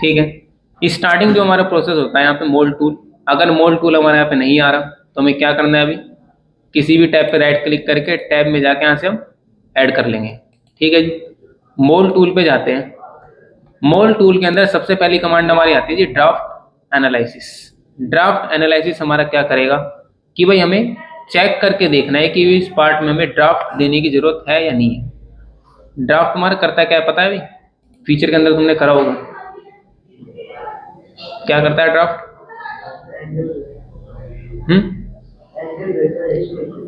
ठीक है। स्टार्टिंग जो हमारा प्रोसेस होता है यहाँ पे मोल्ड टूल, अगर मोल्ड टूल हमारे यहाँ पे नहीं आ रहा तो हमें क्या करना है, अभी किसी भी टैब पे राइट क्लिक करके टैब में जाके यहाँ से हम ऐड कर लेंगे। ठीक है जी, मोल्ड टूल पे जाते हैं। मोल्ड टूल के अंदर सबसे पहली कमांड हमारी आती है जी ड्राफ्ट एनालिसिस। ड्राफ्ट एनालिसिस हमारा क्या करेगा कि भाई हमें चेक करके देखना है कि इस पार्ट में हमें ड्राफ्ट देने की जरूरत है या नहीं है। ड्राफ्ट हमारा करता है क्या है पता है भाई? फीचर के अंदर तुमने करा होगा, क्या करता है ड्राफ्ट?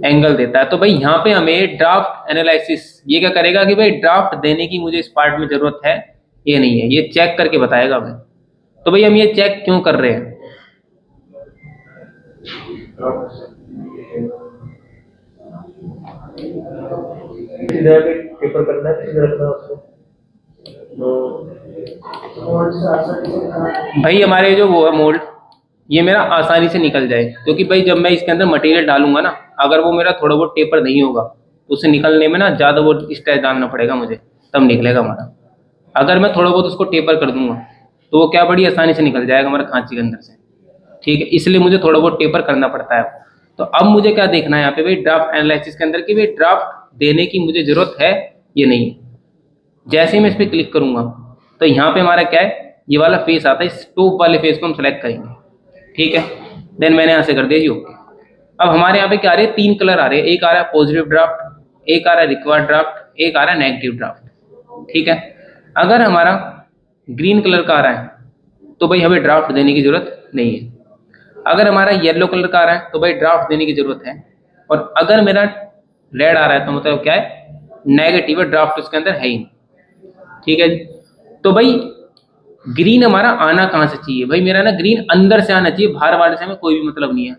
एंगल देता है। तो भाई यहाँ पे हमें ड्राफ्ट एनालिसिस ये क्या करेगा कि भाई ड्राफ्ट देने की मुझे इस पार्ट में जरूरत है ये नहीं है, ये चेक करके बताएगा हमें। तो भाई हम ये चेक क्यों कर रहे हैं? पेपर करना है, इधर रखना उसको। भाई हमारे जो वो है मोल्ड, ये मेरा आसानी से निकल जाए, क्योंकि भाई जब मैं इसके अंदर मटेरियल डालूंगा ना, अगर वो मेरा थोड़ा बहुत टेपर नहीं होगा तो उसे निकलने में ना ज़्यादा वो स्ट्रेस डालना पड़ेगा मुझे, तब निकलेगा हमारा। अगर मैं थोड़ा बहुत उसको टेपर कर दूंगा तो वो क्या बड़ी आसानी से निकल जाएगा हमारे खांची के अंदर से। ठीक है, इसलिए मुझे थोड़ा बहुत टेपर करना पड़ता है। तो अब मुझे क्या देखना है यहाँ पे भाई ड्राफ्ट एनालिसिस के अंदर कि भाई ड्राफ्ट देने की मुझे जरूरत है ये नहीं है। जैसे ही मैं इस पर क्लिक करूंगा तो यहाँ पे हमारा क्या है, ये वाला फेस आता है, इस टॉप वाले फेस को हम सेलेक्ट करेंगे। ठीक है, देन मैंने यहाँ से कर दिया जी ओके। अब हमारे यहाँ पे क्या आ रहे हैं, 3 कलर आ रहे हैं, एक आ रहा है पॉजिटिव ड्राफ्ट, एक आ रहा है रिक्वायर्ड ड्राफ्ट, एक आ रहा है नेगेटिव ड्राफ्ट। ठीक है, अगर हमारा ग्रीन कलर का आ रहा है तो भाई हमें ड्राफ्ट देने की जरूरत नहीं है। अगर हमारा येलो कलर का आ रहा है तो भाई ड्राफ्ट देने की जरूरत है। और अगर मेरा रेड आ रहा है तो मतलब क्या है, नेगेटिव है, ड्राफ्ट उसके अंदर है ही नहीं। ठीक है जी, तो भाई ग्रीन हमारा आना कहाँ से चाहिए? भाई मेरा ना ग्रीन अंदर से आना चाहिए, बाहर वाले से हमें कोई भी मतलब नहीं है।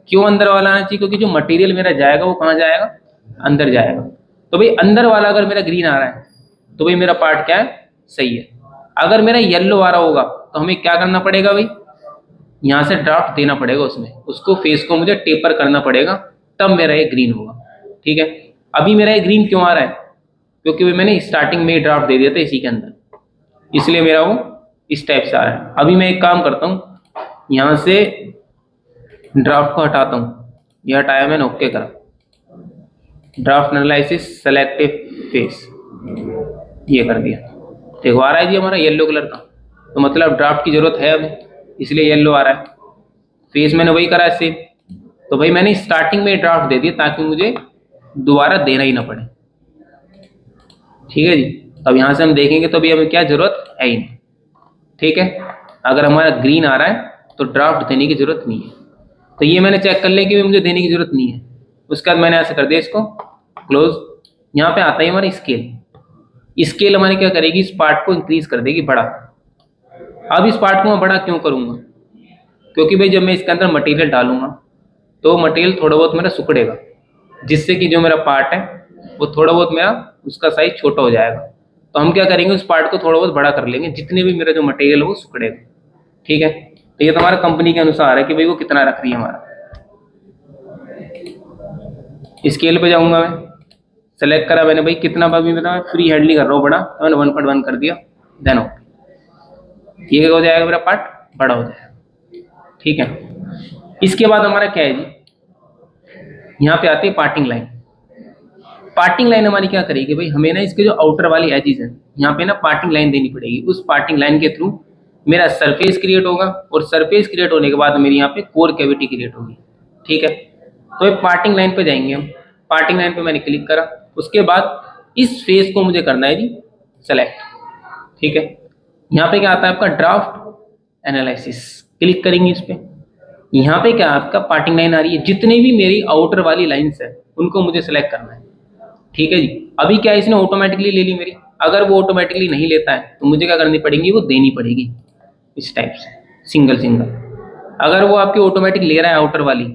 क्यों अंदर वाला आना चाहिए? क्योंकि जो मटेरियल मेरा जाएगा वो कहाँ जाएगा, अंदर जाएगा। तो भाई अंदर वाला अगर मेरा ग्रीन आ रहा है तो भाई मेरा पार्ट क्या है, सही है। अगर मेरा येलो आ रहा होगा तो हमें क्या करना पड़ेगा भाई, यहाँ से ड्राफ्ट देना पड़ेगा उसमें, उसको फेस को मुझे टेपर करना पड़ेगा, तब मेरा ये ग्रीन होगा। ठीक है, अभी मेरा ये ग्रीन क्यों आ रहा है? क्योंकि भाई मैंने स्टार्टिंग में ही ड्राफ्ट दे दिया था इसी के अंदर, इसलिए मेरा वो इस टाइप से आ रहा है। अभी मैं एक काम करता हूँ, यहाँ से ड्राफ्ट को हटाता हूँ, ये हटाया मैंने, ओके करा, ड्राफ्ट एनालिसिस सेलेक्टिव फेस ये कर दिया। देखो आ रहा है जी हमारा येलो कलर का, तो मतलब ड्राफ्ट की जरूरत है हमें, इसलिए येलो आ रहा है। फेस मैंने वही करा है सेम। तो भाई मैंने स्टार्टिंग में ड्राफ्ट दे दिया ताकि मुझे दोबारा देना ही ना पड़े। ठीक है जी, अब यहाँ से हम देखेंगे तो अभी हमें क्या जरूरत है ही नहीं। ठीक है, अगर हमारा ग्रीन आ रहा है तो ड्राफ्ट देने की जरूरत नहीं है। तो ये मैंने चेक कर लिया कि मुझे देने की जरूरत नहीं है। उसके बाद मैंने ऐसे कर दिया इसको क्लोज। यहाँ पे आता है हमारा स्केल। स्केल हमारी क्या करेगी, इस पार्ट को इंक्रीज कर देगी, बड़ा। अब इस पार्ट को मैं बड़ा क्यों करूंगा, क्योंकि भाई जब मैं इसके अंदर मटेरियल डालूंगा तो मटेरियल थोड़ा बहुत मेरा सुखड़ेगा, जिससे कि जो मेरा पार्ट है वो थोड़ा बहुत मेरा उसका साइज छोटा हो जाएगा। तो हम क्या करेंगे, उस पार्ट को थोड़ा बहुत बड़ा कर लेंगे, जितने भी मेरा जो मटेरियल है वो सुखड़ेगा। ठीक है, तो ये तो हमारा कंपनी के अनुसार है कि भाई वो कितना रख रही है हमारा। स्केल पे जाऊंगा मैं, सेलेक्ट करा मैंने भाई कितना, अभी मैं फ्री हैंडली कर रहा हूँ बड़ा, तो मैंने 1.1 कर दिया, देन ओके। ये क्या हो जाएगा, मेरा पार्ट बड़ा हो जाएगा। ठीक है, इसके बाद हमारा क्या है जी, यहाँ पे आती है पार्टिंग लाइन। पार्टिंग लाइन हमारी क्या करेगी भाई, हमें ना इसके जो आउटर वाली एजेस हैं यहाँ पे ना पार्टिंग लाइन देनी पड़ेगी। उस पार्टिंग लाइन के थ्रू मेरा सरफेस क्रिएट होगा, और सरफेस क्रिएट होने के बाद मेरी यहाँ पे कोर कैविटी क्रिएट होगी। ठीक है, तो ये पार्टिंग लाइन पे जाएंगे हम। पार्टिंग लाइन पे मैंने क्लिक करा, उसके बाद इस फेस को मुझे करना है जी सेलेक्ट। ठीक है, यहाँ पे क्या आता है आपका ड्राफ्ट एनालिसिस, क्लिक करेंगे इस पे। यहाँ पे क्या आपका पार्टिंग लाइन आ रही है, जितने भी मेरी आउटर वाली लाइंस है उनको मुझे सेलेक्ट करना है। ठीक है जी, अभी क्या इसने ऑटोमेटिकली ले ली मेरी, अगर वो ऑटोमेटिकली नहीं लेता है तो मुझे क्या करनी पड़ेगी, वो देनी पड़ेगी इस टाइप से सिंगल सिंगल। अगर वो आपकी ऑटोमेटिक ले रहा है आउटर वाली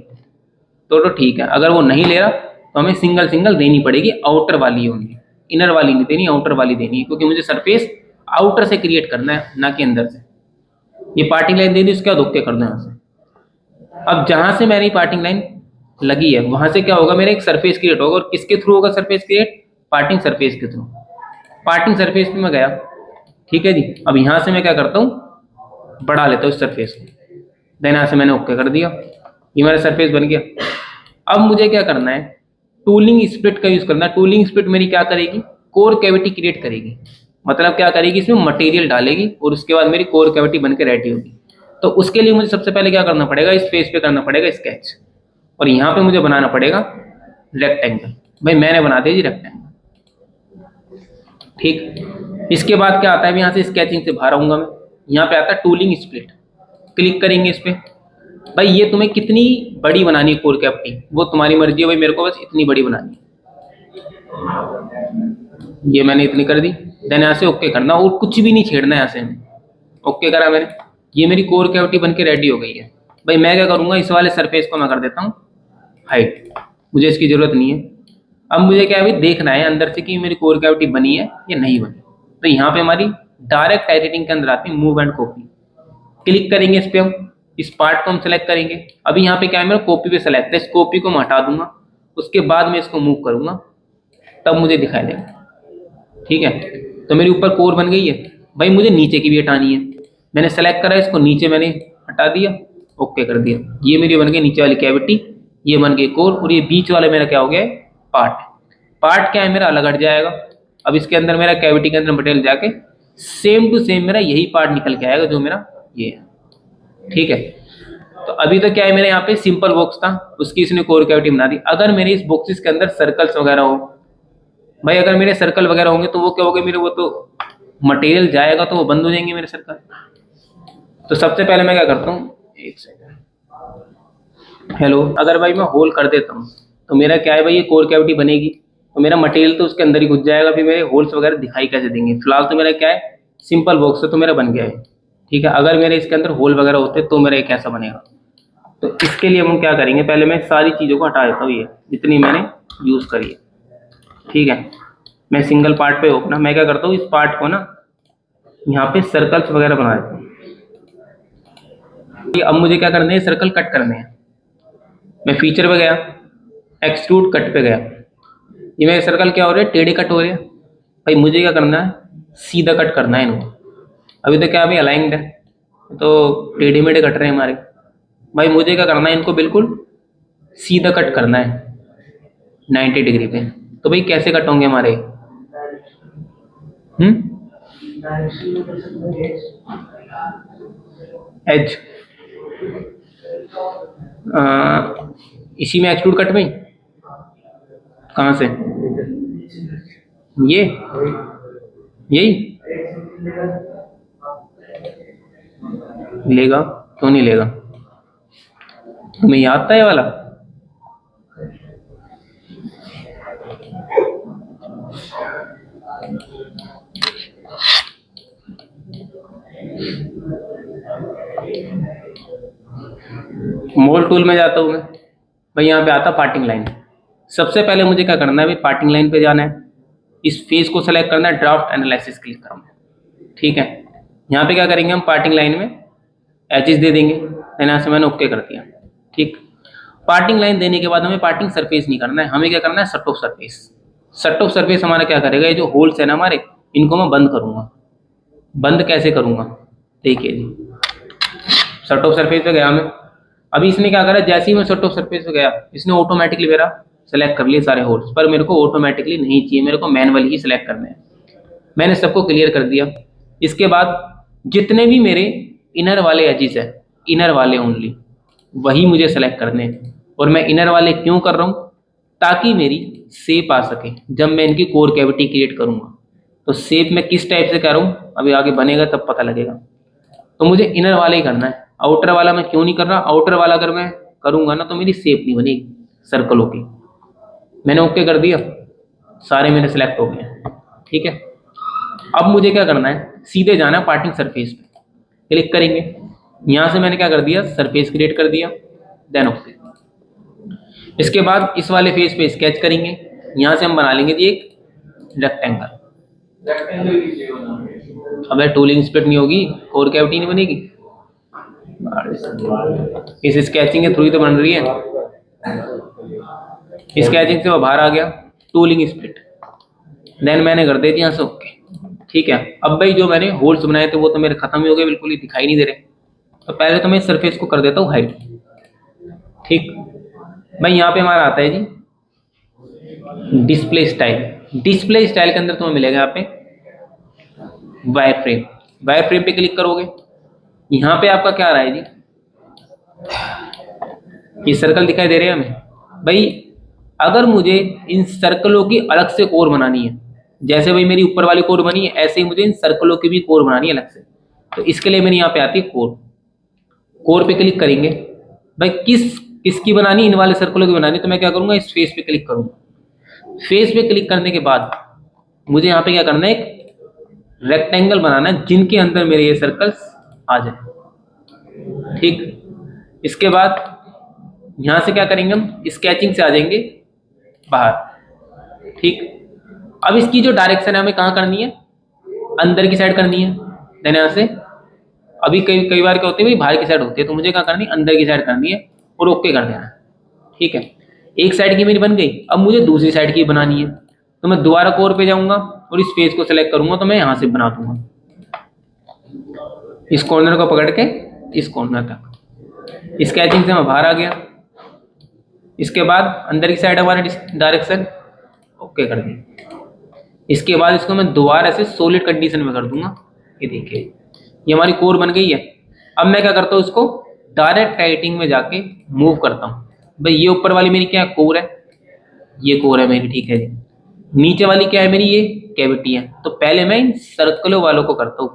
तो ठीक है, अगर वो नहीं ले रहा तो हमें सिंगल सिंगल देनी पड़ेगी, आउटर वाली होंगी, इनर वाली नहीं देनी, आउटर वाली देनी है, क्योंकि मुझे सरफेस आउटर से क्रिएट करना है ना कि अंदर से। ये पार्टिंग लाइन दे दी, उसके बाद ओके कर दो यहाँ से। अब जहां से मेरी पार्टिंग लाइन लगी है वहां से क्या होगा, मेरा एक सरफेस क्रिएट होगा, और किसके थ्रू होगा सरफेस क्रिएट, पार्टिंग सरफेस के थ्रू। पार्टिंग सरफेस पे मैं गया। ठीक है जी, अब यहां से मैं क्या करता हूँ, बढ़ा लेता हूँ इस सरफेस को। देन यहाँ से मैंने ओके कर दिया, ये मेरा सरफेस बन गया। अब मुझे क्या करना है, टूलिंग स्प्लिट का यूज करना है। टूलिंग स्प्लिट मेरी क्या करेगी, कोर कैविटी क्रिएट करेगी। मतलब क्या करेगी, इसमें मटेरियल डालेगी और उसके बाद मेरी कोर कैविटी बन के रेडी होगी। तो उसके लिए मुझे सबसे पहले क्या करना पड़ेगा, इस फेस पे करना पड़ेगा स्केच, और यहाँ पे मुझे बनाना पड़ेगा रेक्टेंगल। भाई मैंने बना दिया जी रेक्टेंगल, ठीक। इसके बाद क्या आता है, यहाँ से स्केचिंग से बाहर आऊंगा मैं, यहाँ पे आता है टूलिंग स्प्लिट, क्लिक करेंगे इस पे। भाई ये तुम्हें कितनी बड़ी बनानी है कोर कैविटी, वो तुम्हारी मर्जी है भाई, मेरे को बस इतनी बड़ी बनानी है, ये मैंने इतनी कर दी। देन यहाँ से ओके करना और कुछ भी नहीं छेड़ना है यहाँ से। ओके करा मैंने, ये मेरी कोर कैविटी बन के रेडी हो गई है। भाई मैं क्या करूंगा, इस वाले सरफेस को मैं कर देता हूँ हाइट, मुझे इसकी जरूरत नहीं है। अब मुझे क्या है भाई, देखना है अंदर से कि मेरी कोर कैविटी बनी है या नहीं बनी। तो यहाँ पे हमारी डायरेक्ट एडिटिंग के अंदर आती है मूव एंड कॉपी, क्लिक करेंगे इस पे, हम इस पार्ट को हम सेलेक्ट करेंगे। अभी यहाँ पे क्या है, मेरा कॉपी पे सेलेक्ट है, इस कॉपी को मैं हटा दूंगा, उसके बाद में इसको मूव करूंगा, तब मुझे दिखाई देगा, ठीक है। तो मेरी ऊपर कोर बन गई है। भाई मुझे नीचे की भी हटानी है, मैंने सेलेक्ट करा, इसको नीचे मैंने हटा दिया, ओके कर दिया, ये मेरी बन गई नीचे वाली कैविटी, ये बन गई कोर, और ये बीच वाला मेरा क्या हो गया, पार्ट। पार्ट क्या है मेरा, अलग हट जाएगा। अब इसके अंदर मेरा कैविटी के अंदर मटेरियल जाके सेम टू सेम मेरा यही पार्ट निकल के आएगा जो मेरा ये है, ठीक है। तो अभी तो क्या है, मेरे यहाँ पे सिंपल बॉक्स था, उसकी इसने कोर कैविटी बना दी। अगर मेरे इस बॉक्सेस के अंदर सर्कल्स वगैरह हो, भाई अगर मेरे सर्कल वगैरह होंगे तो वो क्या होगा, मेरे वो तो मटेरियल जाएगा तो वो बंद हो जाएंगे मेरे सर्कल। तो सबसे पहले मैं क्या करता हूँ, एक सेकंड, हेलो, अगर भाई मैं होल कर देता हूँ तो मेरा क्या है भाई, ये कोर कैविटी बनेगी तो मेरा मटेरियल तो उसके अंदर ही घुस जाएगा, फिर मेरे होल्स वगैरह दिखाई कैसे देंगे। फिलहाल तो मेरा क्या है, सिंपल बॉक्स है तो मेरा बन गया है, ठीक है। अगर मेरे इसके अंदर होल वगैरह होते तो मेरा ये कैसा बनेगा। तो इसके लिए हम क्या करेंगे, पहले मैं सारी चीज़ों को हटा देता हूँ, ये जितनी मैंने यूज़ करी है, ठीक है। मैं सिंगल पार्ट पे अपना मैं क्या करता हूँ, इस पार्ट को ना यहाँ पे सर्कल्स वगैरह बना देता हूँ। अब मुझे क्या करना है, सर्कल कट करने हैं। मैं फीचर पे गया, एक्सट्रूड कट पे गया, ये मेरे सर्कल क्या हो रहे हैं, टेढ़े कट हो रहे हैं। भाई मुझे क्या करना है, सीधा कट करना है इनको। अभी तो क्या अभी अलाइंड है तो टेढ़े मेढ़े कट रहे हैं हमारे। भाई मुझे क्या करना है, इनको बिल्कुल सीधा कट करना है 90 डिग्री पे। तो भाई कैसे कट होंगे हमारे, एज इसी में एक्सट्रूड कट में, कहाँ से, ये यही लेगा, क्यों नहीं लेगा, तुम्हें याद था ये वाला। मोल टूल में जाता हूँ मैं, भाई यहाँ पे आता पार्टिंग लाइन। सबसे पहले मुझे क्या करना है भाई, पार्टिंग लाइन पे जाना है, इस फेस को सेलेक्ट करना है, ड्राफ्ट एनालिसिस क्लिक करूँगा, ठीक है। यहाँ पे क्या करेंगे हम, पार्टिंग लाइन में एजेस दे देंगे, यहाँ से मैंने ओके कर दिया, ठीक। पार्टिंग लाइन देने के बाद हमें पार्टिंग सरफेस नहीं करना है, हमें क्या करना है, सट ऑफ सरफेस। सट ऑफ सरफेस हमारा क्या करेगा, ये जो होल्स है ना हमारे, इनको मैं बंद करूँगा। बंद कैसे करूँगा, देखिए जी, सट ऑफ सरफेस पे गया मैं। अभी इसने क्या करा, जैसे ही मैं सट ऑफ सरफेस पे गया, इसने ऑटोमेटिकली मेरा सेलेक्ट कर लिए सारे होल्स, पर मेरे को ऑटोमेटिकली नहीं चाहिए, मेरे को मैनुअली ही सिलेक्ट करने हैं। मैंने सबको क्लियर कर दिया। इसके बाद जितने भी मेरे इनर वाले एजेस है, इनर वाले ओनली वही मुझे सेलेक्ट करने हैं। और मैं इनर वाले क्यों कर रहा हूँ, ताकि मेरी शेप आ सके जब मैं इनकी कोर कैविटी क्रिएट करूँगा। तो शेप मैं किस टाइप से करूँ, अभी आगे बनेगा तब पता लगेगा। तो मुझे इनर वाला ही करना है, आउटर वाला मैं क्यों नहीं कर रहा, आउटर वाला अगर मैं करूँगा ना तो मेरी शेप नहीं बनेगी सर्कलों की। मैंने ओके कर दिया, सारे मेरे सेलेक्ट हो गए, ठीक है। अब मुझे क्या करना है, सीधे जाना है पार्टिंग सरफेस पे, क्लिक करेंगे। यहाँ से मैंने क्या कर दिया, सरफेस क्रिएट कर दिया, देन ओके। इसके बाद इस वाले फेस पे स्केच करेंगे, यहाँ से हम बना लेंगे जी एक रेक्टेंगल। अबे टूलिंग स्प्लिट नहीं होगी, कोर कैविटी नहीं बनेगी, इस स्केचिंग के थ्रू ही तो बन रही है। स्केचिंग से वो बाहर आ गया, टूलिंग स्प्लिट, देन मैंने कर दे दिया यहाँ से ओके, ठीक है। अब भाई जो मैंने होल्स बनाए थे वो तो मेरे खत्म ही हो गए, बिल्कुल ही दिखाई नहीं दे रहे। तो पहले तो मैं इस सरफेस को कर देता हूँ हाइट। ठीक भाई, यहाँ पे हमारा आता है जी डिस्प्ले स्टाइल। डिस्प्ले स्टाइल के अंदर तुम्हें मिलेगा यहाँ पे वायर फ्रेम। वायर फ्रेम पे क्लिक करोगे, यहाँ पे आपका क्या आ रहा है जी, ये सर्कल दिखाई दे रहे हैं हमें। भाई अगर मुझे इन सर्कलों की अलग से कोर बनानी है, जैसे भाई मेरी ऊपर वाली कोर बनी है, ऐसे ही मुझे इन सर्कलों की भी कोर बनानी है अलग से। तो इसके लिए मेरी यहाँ पे आती है कोर। कोर पे क्लिक करेंगे, भाई किसकी बनानी, इन वाले सर्कलों की बनानी। तो मैं क्या करूंगा, इस फेस पे क्लिक करूंगा। फेस पे क्लिक करने के बाद मुझे यहाँ पे क्या करना है, एक रेक्टेंगल बनाना है जिनके अंदर मेरे ये सर्कल्स आ जाए। ठीक, इसके बाद यहां से क्या करेंगे, हम स्केचिंग से आ जाएंगे बाहर। ठीक, अब इसकी जो डायरेक्शन है हमें कहाँ करनी है, अंदर की साइड करनी है। देन यहाँ से अभी कई कई बार क्या होती है भाई, बाहर की साइड होती है, तो मुझे क्या करनी है, अंदर की साइड करनी है और ओके कर देना है। ठीक है, एक साइड की मेरी बन गई, अब मुझे दूसरी साइड की बनानी है। तो मैं दोबारा कोर पे जाऊंगा और इस फेस को सेलेक्ट करूंगा, तो मैं यहां से बना दूंगा इस कॉर्नर को पकड़ के इस कॉर्नर तक। स्केचिंग से मैं बाहर आ गया। इसके बाद अंदर की साइड हमारी डायरेक्शन ओके कर दी। इसके बाद इसको मैं दोबारा से सॉलिड कंडीशन में कर दूंगा। ये देखिए ये हमारी कोर बन गई है। अब मैं क्या करता हूँ, इसको डायरेक्ट राइटिंग में जाके मूव करता हूँ। भाई ये ऊपर वाली मेरी क्या है, कोर है, ये कोर है मेरी। ठीक है जी, नीचे वाली क्या है मेरी, ये कैविटी है। तो पहले मैं इन सर्कलों वालों को करता हूँ।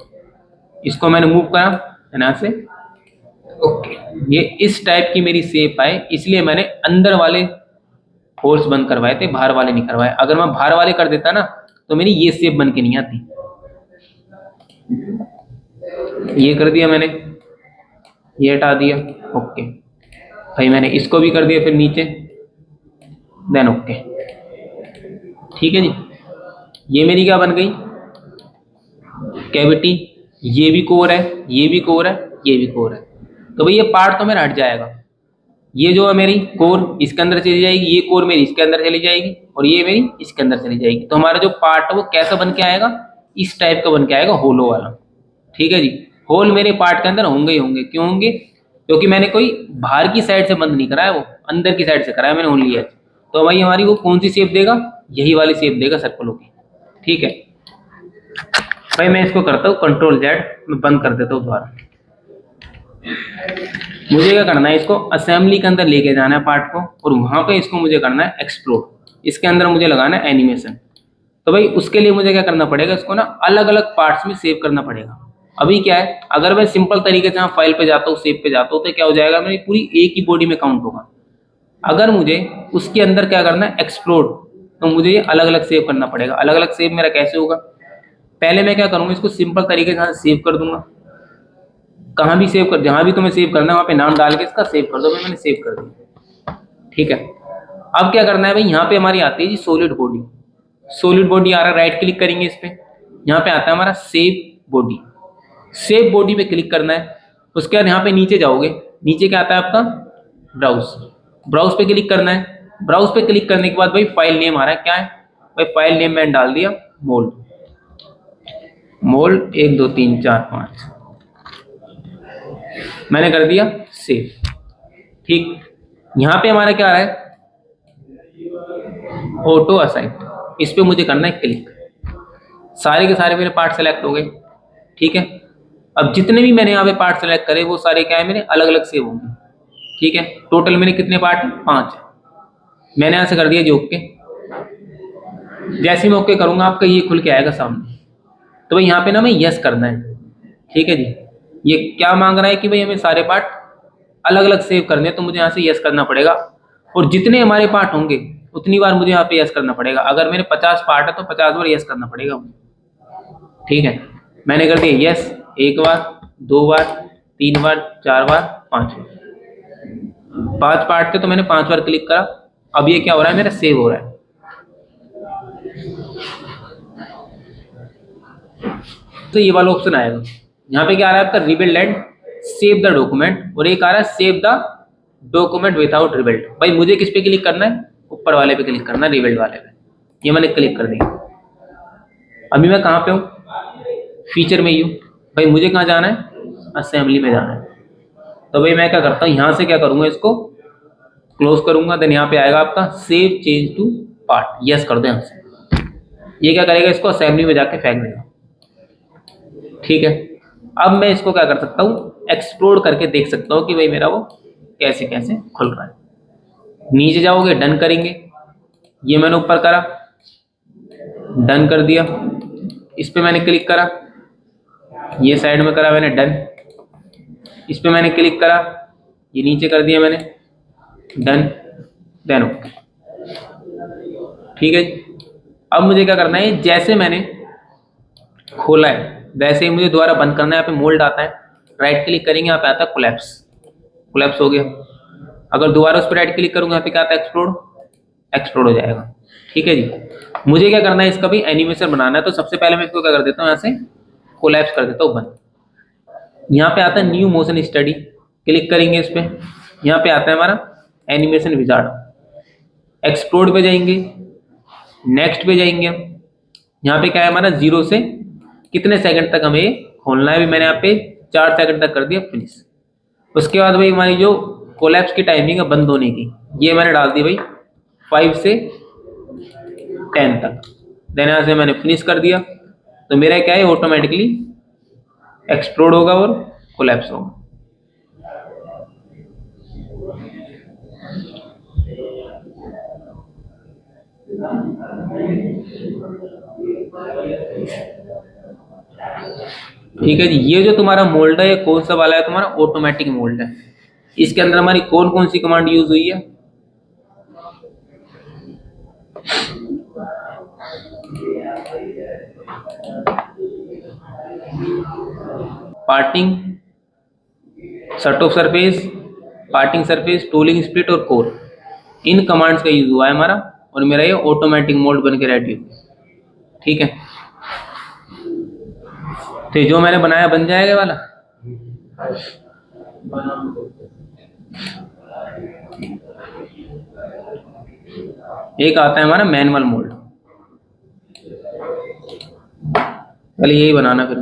इसको मैंने मूव करा यहाँ से, ओके। ये इस टाइप की मेरी शेप आए, इसलिए मैंने अंदर वाले होल्स बंद करवाए थे, बाहर वाले नहीं करवाए। अगर मैं बाहर वाले कर देता ना तो मेरी ये शेप बन के नहीं आती। ये कर दिया मैंने, ये हटा दिया, ओके भाई। मैंने इसको भी कर दिया फिर नीचे, देन ओके। ठीक है जी, ये मेरी क्या बन गई, कैविटी। ये भी कोर है, ये भी कोर है, ये भी कोर है। तो भाई ये पार्ट तो मेरा हट जाएगा। ये जो है मेरी कोर इसके अंदर चली जाएगी, ये कोर मेरी इसके अंदर चली जाएगी और ये मेरी इसके अंदर चली जाएगी। तो हमारा जो पार्ट है वो कैसा बन के आएगा, इस टाइप का बन के आएगा, होलो वाला। ठीक है जी, होल मेरे पार्ट के अंदर होंगे ही होंगे। क्यों होंगे, क्योंकि मैंने कोई बाहर की साइड से बंद नहीं कराया, वो अंदर की साइड से कराया मैंने ओनली एज। तो भाई हमारी वो कौन सी शेप देगा, यही वाली शेप देगा सर्कलों की। ठीक है भाई, मैं इसको करता हूँ कंट्रोल जेड, मैं बंद कर देता हूँ दोबारा। मुझे क्या करना है, इसको असेंबली के अंदर लेके जाना है पार्ट को, और वहां पे इसको मुझे करना है एक्सप्लोर। इसके अंदर मुझे लगाना है एनिमेशन। तो भाई उसके लिए मुझे क्या करना पड़ेगा, इसको ना अलग अलग पार्ट्स में सेव करना पड़ेगा। अभी क्या है, अगर मैं सिंपल तरीके से यहाँ फाइल पे जाता हूँ, सेव पे जाता हूँ, तो क्या हो जाएगा, मेरी पूरी एक ही बॉडी में काउंट होगा। अगर मुझे उसके अंदर क्या करना है, एक्सप्लोर, तो मुझे ये अलग अलग सेव करना पड़ेगा। अलग अलग सेव मेरा कैसे होगा, पहले मैं क्या करूंगा, इसको सिंपल तरीके से सेव कर दूंगा। कहाँ भी सेव कर, जहां भी तुम्हें सेव करना है वहां पे नाम डाल के इसका सेव कर दो। मैंने सेव कर दिया। ठीक है, अब क्या करना है भाई, यहाँ पे हमारी आती है जी सॉलिड बॉडी। सॉलिड बॉडी आ रहा है, राइट क्लिक करेंगे इस पे, यहाँ पे आता है हमारा सेव बॉडी। सेव बॉडी पे क्लिक करना है। उसके बाद यहाँ पे नीचे जाओगे, नीचे क्या आता है आपका, ब्राउज। ब्राउज पे क्लिक करना है। ब्राउज पे क्लिक करने के बाद भाई फाइल नेम आ रहा है, क्या है भाई, फाइल नेम मैंने डाल दिया मोल्ड। मोल्ड 1 2 3 4 5 मैंने कर दिया सेव। ठीक, यहाँ पे हमारा क्या आ रहा है, ऑटो असाइन। इस पे मुझे करना है क्लिक। सारे के सारे मेरे पार्ट सेलेक्ट हो गए। ठीक है, अब जितने भी मैंने यहाँ पे पार्ट सेलेक्ट करे वो सारे क्या है, मेरे अलग अलग सेव होंगे। ठीक है, टोटल मेरे कितने पार्ट हैं, 5 है। मैंने यहाँ से कर दिया जी ओके। जैसे ही मैं ओके करूंगा आपका ये खुल के आएगा सामने। तो भाई यहाँ पे ना मैं यस करना है। ठीक है जी, ये क्या मांग रहा है कि भाई हमें सारे पार्ट अलग अलग सेव करने हैं, तो मुझे यहाँ से यस करना पड़ेगा। और जितने हमारे पार्ट होंगे उतनी बार मुझे यहाँ पे यस करना पड़ेगा। अगर मेरे 50 पार्ट है तो 50 बार यस करना पड़ेगा मुझे। ठीक है, मैंने कर दिया यस, 1 बार 2 बार 3 बार 4 बार 5 बार। 5 पार्ट थे तो मैंने 5 बार क्लिक करा। अब ये क्या हो रहा है, मेरा सेव हो रहा है। तो ये वाला ऑप्शन आएगा, यहाँ पे क्या आ रहा है आपका, rebuild and save the document, और एक आ रहा है save the document without rebuild. भाई मुझे किस पे क्लिक करना है, ऊपर वाले पे क्लिक करना है, रिबिल्ड वाले पे। ये मैंने क्लिक कर दिया। अभी मैं कहाँ पे हूँ, फीचर में ही हूँ। भाई मुझे कहाँ जाना है, असेंबली में जाना है। तो भाई मैं क्या करता हूँ, यहाँ से क्या करूँगा, इसको क्लोज करूंगा, देन यहाँ पे आएगा आपका save change to part, yes कर दो यहाँ से। ये क्या करेगा, इसको असेंबली में जाके फेंक देगा। ठीक है, अब मैं इसको क्या कर सकता हूँ, एक्सप्लोर करके देख सकता हूँ कि भाई मेरा वो कैसे कैसे खुल रहा है। नीचे जाओगे, डन करेंगे, ये मैंने ऊपर करा, डन कर दिया, इस पे मैंने क्लिक करा, ये साइड में करा मैंने, डन, इस पे मैंने क्लिक करा, ये नीचे कर दिया मैंने, डन, देन ओके। ठीक है जी, अब मुझे क्या करना है, जैसे मैंने खोला है वैसे ही मुझे दोबारा बंद करना है। यहाँ पे मोल्ड आता है, राइट क्लिक करेंगे, यहाँ पे आता है कोलैप्स, कोलैप्स हो गया। अगर दोबारा उस पर राइट क्लिक करूंगा, यहाँ पे क्या आता है, एक्सप्लोड, एक्सप्लोड हो जाएगा। ठीक है जी, मुझे क्या करना है, इसका भी एनिमेशन बनाना है, तो सबसे पहले मैं इसको क्या कर देता हूँ, यहाँ से कोलैप्स कर देता हूँ बंद। यहाँ पे आता है न्यू मोशन स्टडी, क्लिक करेंगे इस पे, यहाँ पे आता है हमारा एनिमेशन विजार्ड, एक्सप्लोड पे जाएंगे, नेक्स्ट पे जाएंगे हम, यहाँ पे क्या है हमारा, 0 से कितने सेकंड तक हमें खोलना है, भी मैंने यहाँ पे 4 सेकंड तक कर दिया, फिनिश। उसके बाद भाई हमारी जो कोलैप्स की टाइमिंग है बंद होने की, ये मैंने डाल दी भाई 5 से 10 तक, देन यहाँ से मैंने फिनिश कर दिया। तो मेरा क्या है, ऑटोमेटिकली एक्सप्लोड होगा और कोलैप्स होगा। ठीक है जी, ये जो तुम्हारा मोल्ड है, ये कौन सा वाला है, तुम्हारा ऑटोमेटिक मोल्ड है। इसके अंदर हमारी कौन कौन सी कमांड यूज हुई है, parting, shut off surface, parting surface, tooling split और कोर, इन कमांड्स का यूज हुआ है हमारा, और मेरा ये ऑटोमेटिक मोड बन के रेडी हो। ठीक है, तो जो मैंने बनाया बन जाएगा वाला। एक आता है हमारा मैनुअल मोड, पहले यही बनाना फिर।